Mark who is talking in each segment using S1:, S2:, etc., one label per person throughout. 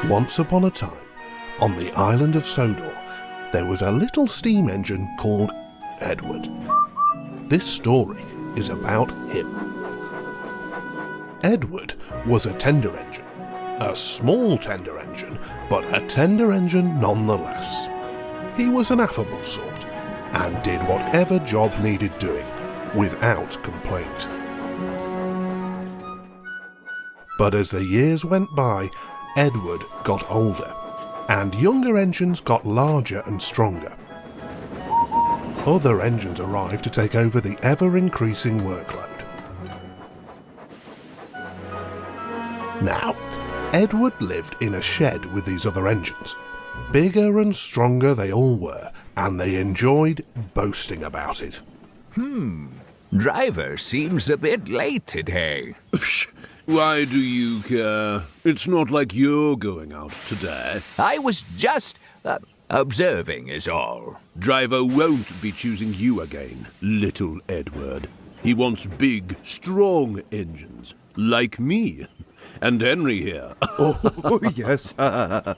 S1: Once upon a time, on the island of Sodor, there was a little steam engine called Edward. This story is about him. Edward was a tender engine. A small tender engine, but a tender engine nonetheless. He was an affable sort, and did whatever job needed doing, without complaint. But as the years went by, Edward got older, and younger engines got larger and stronger. Other engines arrived to take over the ever-increasing workload. Now, Edward lived in a shed with these other engines. Bigger and stronger they all were, and they enjoyed boasting about it.
S2: Driver seems a bit late today.
S3: Why do you care? It's not like you're going out today.
S2: I was just observing is all.
S3: Driver won't be choosing you again, little Edward. He wants big, strong engines, like me. And Henry here.
S4: Oh, yes.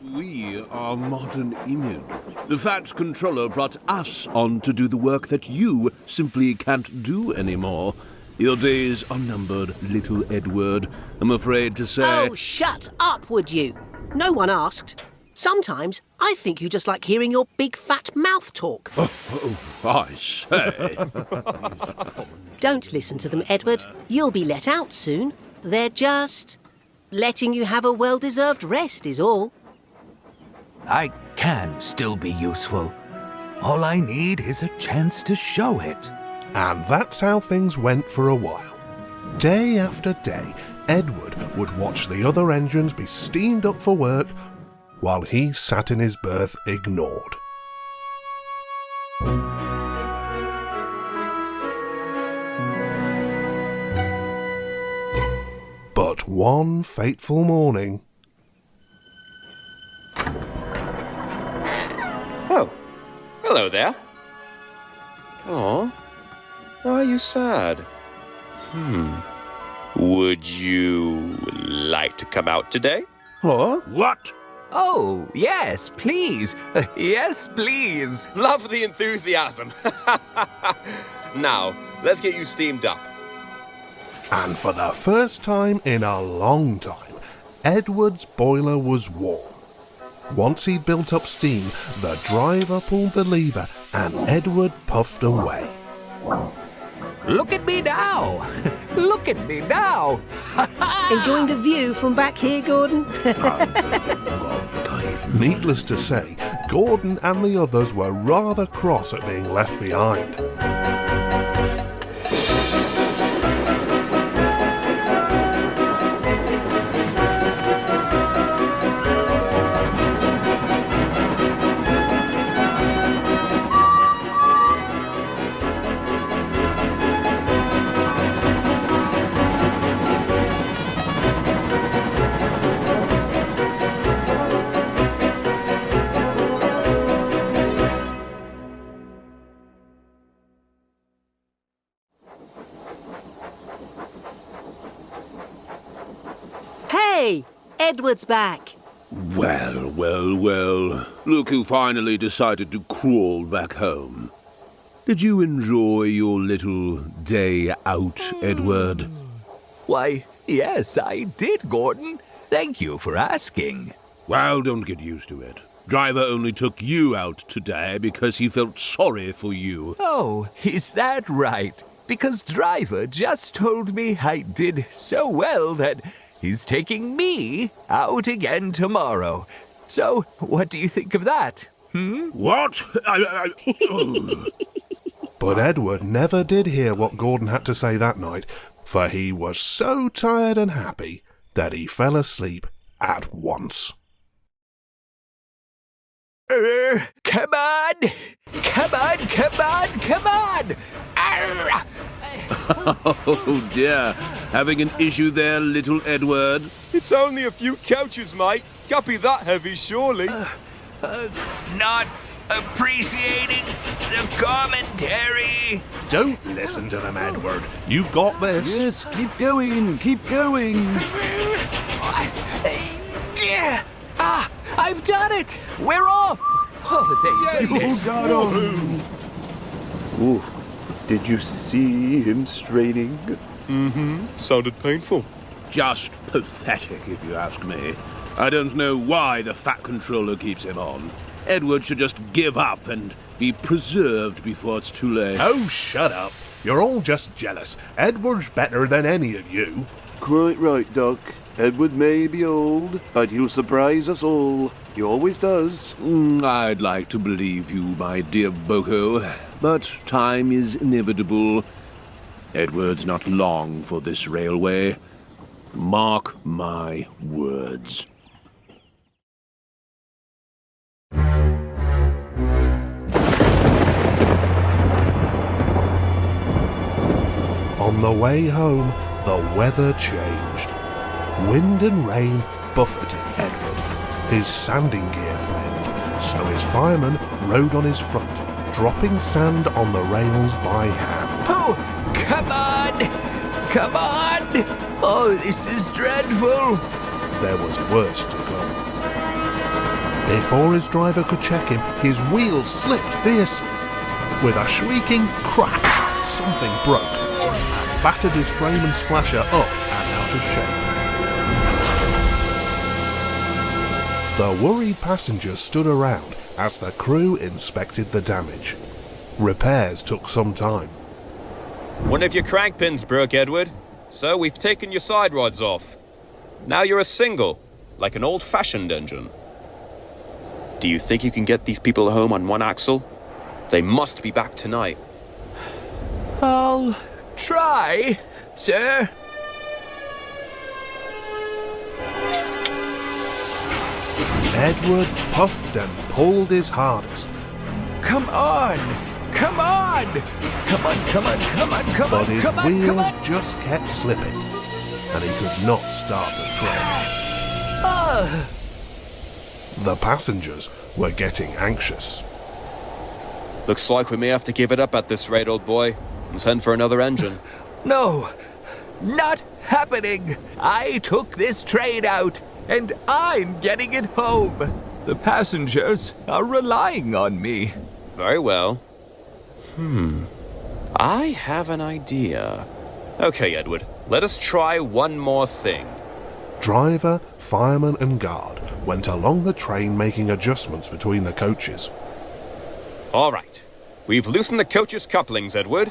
S3: We are Modern Image. The Fat Controller brought us on to do the work that you simply can't do anymore. Your days are numbered, little Edward. I'm afraid to say...
S5: Oh, shut up, would you? No one asked. Sometimes I think you just like hearing your big fat mouth talk.
S3: I say.
S5: Don't listen to them, Edward. You'll be let out soon. They're just... letting you have a well-deserved rest is all.
S2: I can still be useful. All I need is a chance to show it.
S1: And that's how things went for a while. Day after day, Edward would watch the other engines be steamed up for work while he sat in his berth ignored. But one fateful morning...
S6: Oh, hello there. Aw, why are you sad? Would you like to come out today?
S4: Huh?
S3: What?
S2: Oh, yes, please. Yes, please.
S6: Love the enthusiasm. Now, let's get you steamed up.
S1: And for the first time in a long time, Edward's boiler was warm. Once he'd built up steam, the driver pulled the lever and Edward puffed away.
S2: Look at me now. Look at me now.
S5: Enjoying the view from back here, Gordon?
S1: Needless to say, Gordon and the others were rather cross at being left behind.
S5: Hey, Edward's back.
S3: Well. Look who finally decided to crawl back home. Did you enjoy your little day out, Edward?
S2: Why, yes, I did, Gordon. Thank you for asking.
S3: Well, don't get used to it. Driver only took you out today because he felt sorry for you.
S2: Oh, is that right? Because Driver just told me I did so well that he's taking me out again tomorrow. So, what do you think of that?
S3: What?
S1: But Edward never did hear what Gordon had to say that night, for he was so tired and happy that he fell asleep at once.
S2: Come on! Come on, come on, come on! Arr!
S3: Oh dear, having an issue there, little Edward?
S6: It's only a few couches, mate. Can't be that heavy, surely.
S2: Not appreciating the commentary.
S1: Don't listen to them, Edward. You've got this.
S4: Yes, keep going, keep going.
S2: I've done it! We're off! Oh, they did it.
S4: got him. Ooh, did you see him straining?
S6: Sounded painful.
S3: Just pathetic, if you ask me. I don't know why the Fat Controller keeps him on. Edward should just give up and be preserved before it's too late.
S1: Oh, shut up. You're all just jealous. Edward's better than any of you.
S4: Quite right, Doc. Edward may be old, but he'll surprise us all. He always does.
S3: I'd like to believe you, my dear Boko, but time is inevitable. Edward's not long for this railway. Mark my words.
S1: On the way home, the weather changed. Wind and rain buffeted Edward. His sanding gear failed, so his fireman rode on his front, dropping sand on the rails by hand.
S2: Oh, come on! Come on! Oh, this is dreadful!
S1: There was worse to come. Before his driver could check him, his wheels slipped fiercely. With a shrieking crack, something broke and battered his frame and splasher up and out of shape. The worried passengers stood around as the crew inspected the damage. Repairs took some time.
S7: One of your crank pins broke, Edward. So we've taken your side rods off. Now you're a single, like an old-fashioned engine. Do you think you can get these people home on one axle? They must be back tonight.
S2: I'll try, sir.
S1: Edward puffed and pulled his hardest,
S2: Come on! Come on! Come on, come on, come on, come
S1: but
S2: on,
S1: his
S2: come on, come
S1: wheels
S2: on!
S1: just kept slipping, and he could not start the train. The passengers were getting anxious.
S7: Looks like we may have to give it up at this rate, old boy, and send for another engine.
S2: No, not happening! I took this train out, and I'm getting it home. The passengers are relying on me.
S7: Very well. I have an idea. Okay, Edward, let us try one more thing.
S1: Driver, fireman and guard went along the train making adjustments between the coaches.
S7: All right. We've loosened the coach's couplings, Edward.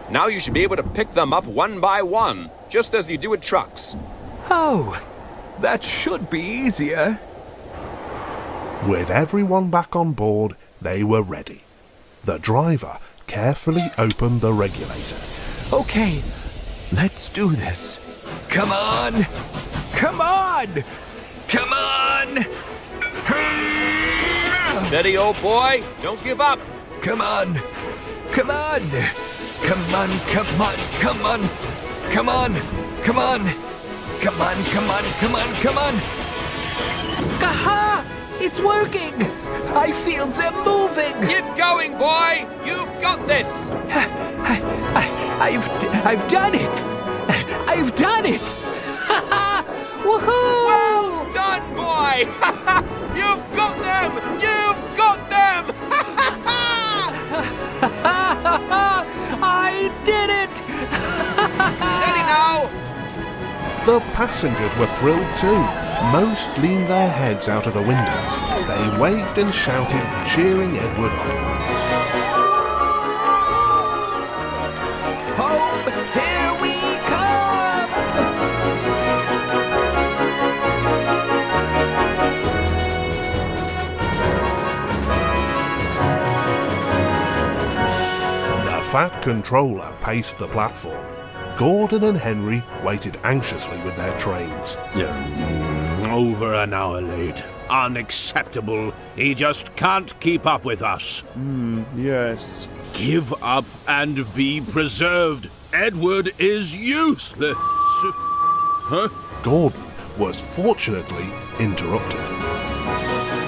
S7: Now you should be able to pick them up one by one, just as you do with trucks.
S2: Oh, that should be easier.
S1: With everyone back on board, they were ready. The driver carefully opened the regulator.
S2: Okay, let's do this. Come on! Come on! Come on!
S7: Steady, old boy. Don't give up.
S2: Come on! Come on! Come on, come on, come on! Come on! Come on! Come on, come on, come on, come on! Aha! It's working! I feel them moving!
S7: Keep going, boy. You've got this.
S2: I've done it! I've done it! Woohoo!
S7: Well done, boy. You've got them. You've got them.
S2: I did it!
S7: Steady now.
S1: The passengers were thrilled too. Most leaned their heads out of the windows. They waved and shouted, cheering Edward on.
S2: Home, here we come!
S1: The Fat Controller paced the platform. Gordon and Henry waited anxiously with their trains.
S3: Over an hour late. Unacceptable. He just can't keep up with us.
S4: Yes.
S3: Give up and be preserved. Edward is useless. Huh?
S1: Gordon was fortunately interrupted.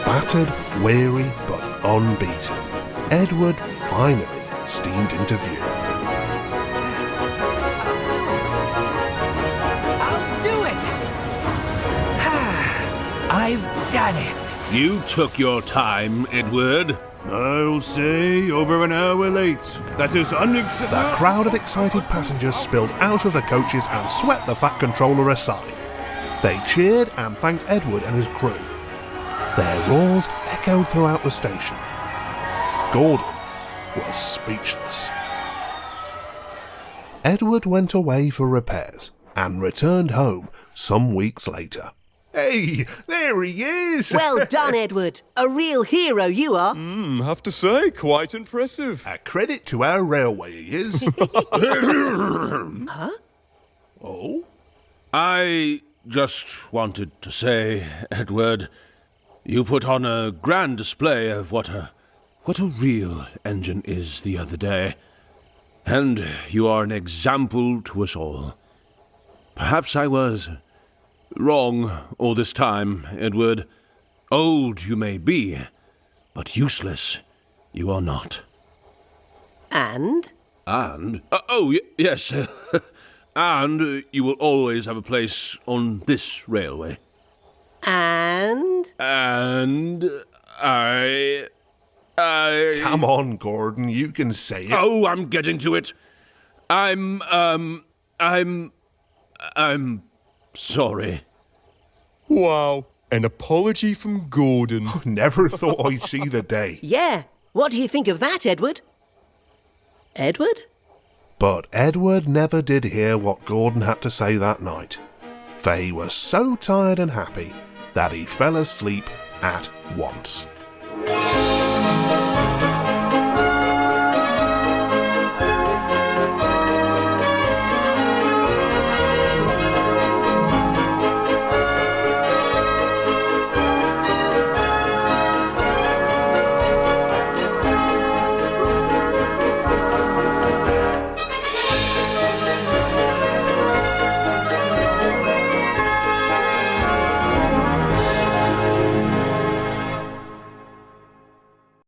S1: Battered, weary, but was unbeaten. Edward finally steamed into view.
S2: I'll do it! I've done it.
S3: You took your time, Edward.
S4: I'll say over an hour late. That is
S1: The
S4: unacceptable.
S1: crowd of excited passengers spilled out of the coaches and swept the Fat Controller aside. They cheered and thanked Edward and his crew. Their roars echoed throughout the station. Gordon was speechless. Edward went away for repairs and returned home some weeks later. Hey, there he is!
S5: Well done, Edward. A real hero you are.
S7: Have to say, quite impressive.
S1: A credit to our railway, he is. Oh?
S3: I just wanted to say, Edward, you put on a grand display of what a real engine is the other day. And you are an example to us all. Perhaps I was wrong all this time, Edward. Old you may be, but useless you are not.
S5: And?
S3: And, yes, and you will always have a place on this railway.
S5: And?
S3: And I...
S1: Come on, Gordon, you can say it.
S3: Oh, I'm getting to it. I'm sorry.
S7: Wow, an apology from Gordon.
S1: Never thought I'd see the day.
S5: Yeah. What do you think of that, Edward? Edward?
S1: But Edward never did hear what Gordon had to say that night, for he was so tired and happy that he fell asleep at once.